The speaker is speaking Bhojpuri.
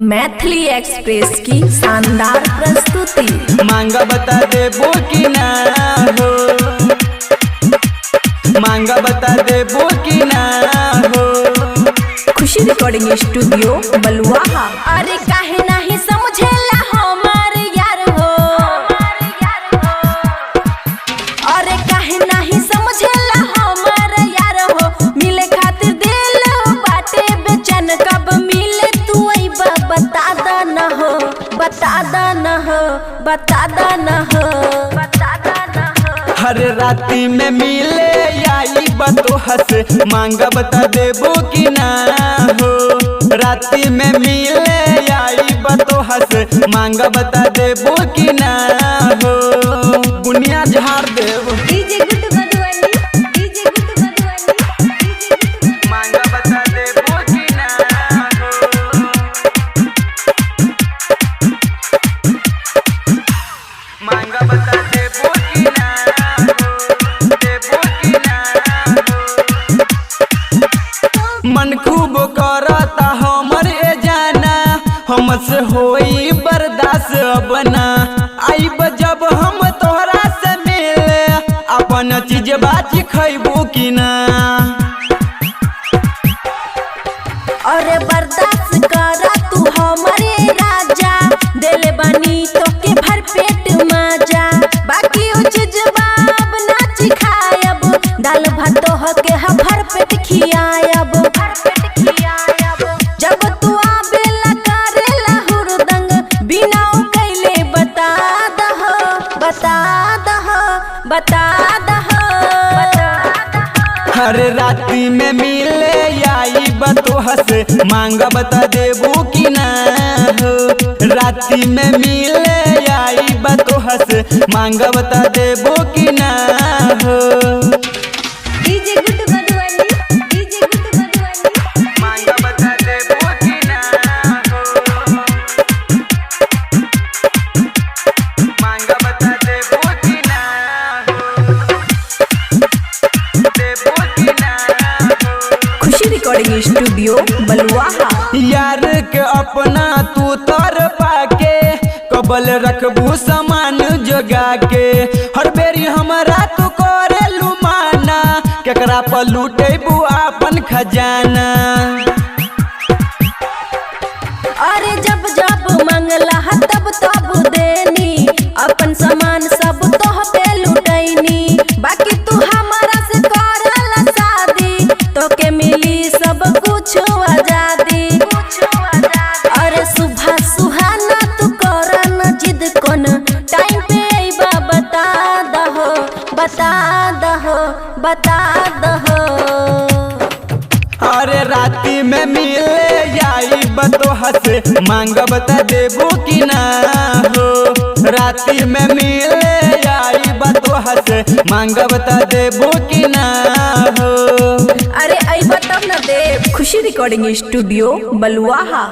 मैथिली एक्सप्रेस की शानदार प्रस्तुति। मांगा बता देबो कि ना हो, मांगा बता देबो कि ना हो। खुशी रिकॉर्डिंग स्टूडियो बलुआहा। अरे काहे नहीं समझेला हमार यार हो, अरे काहे नहीं समझेला हमार यार हो। मिले खातिर दिल बाटे बेचैन, कब मिले तू अइबा बता दा न हो, बता दा न हो, बता दा न हो, बता दा न हो। हर राती में मिले आई बतो हंस, मांगा बता देबो कि ना हो। राती में मिले आई बतो हंस, मांगा बता देबो कि ना हो। बुनिया झाड़ देबो DJ good Madhubani, DJ good Madhubani, मांगा बता देबो कि ना हो। मांगा बता देबो कि ना हो, देबो कि ना हो। मन खूब करता हमर ए जाना, हमसे होई बर्दाश्त अब ना। आइब जब हम तोहरा से मिले, अपन चीज बाची खैबू कि ना। अरे बर्दाश्त करा तू हमारे राजा, दिल बनी तो के भर पेट माजा। बाकी वो चीज बाब नाच खायब, दाल भात हो के भर पेट खियायब, भर पेट खियायब। जब तू आबेला करेला हुरदंग, बिना कैले बता दहो, बता दहो, बता दहो, बता दहो। हर राती में मिले आई बतो हंस, मांगा बता देबो कि ना हो। राती में मिले आई बतो हंस, मांगा बता देबो कि ना हो। DJ good Madhubani, DJ good Madhubani, मांगा बता देबो कि ना हो। मांगा बता देबो कि ना हो, देबो कि ना हो। खुशी रिकॉर्डिंग स्टूडियो बलुआहा। यार के अपना तू तर पाके, कबल रखबू सामान जोगा के। हर बेरी हमरा तू करे लुमाना, केकरा पर लूटेबू अपन खजाना। अरे जब जब मंगला तब तब देनी, अपन सामान सब तोह पे लुटैनी। बाकी तू हमारा से करला शादी, तो के मिली सब कुछ आजादी। अरे सुबह सुहाना तू करा न जिद कोन, टाइम पे अइबा बता दहो, बता दहो, बता दहो। अरे राती में मिले आई बतो हंस, मांगा बता देबो कि ना हो। राती में मिले आई बतो हंस, मांगा बता देबो कि ना हो। अरे अइबा तब न देव। खुशी रिकॉर्डिंग स्टूडियो बलुआहा।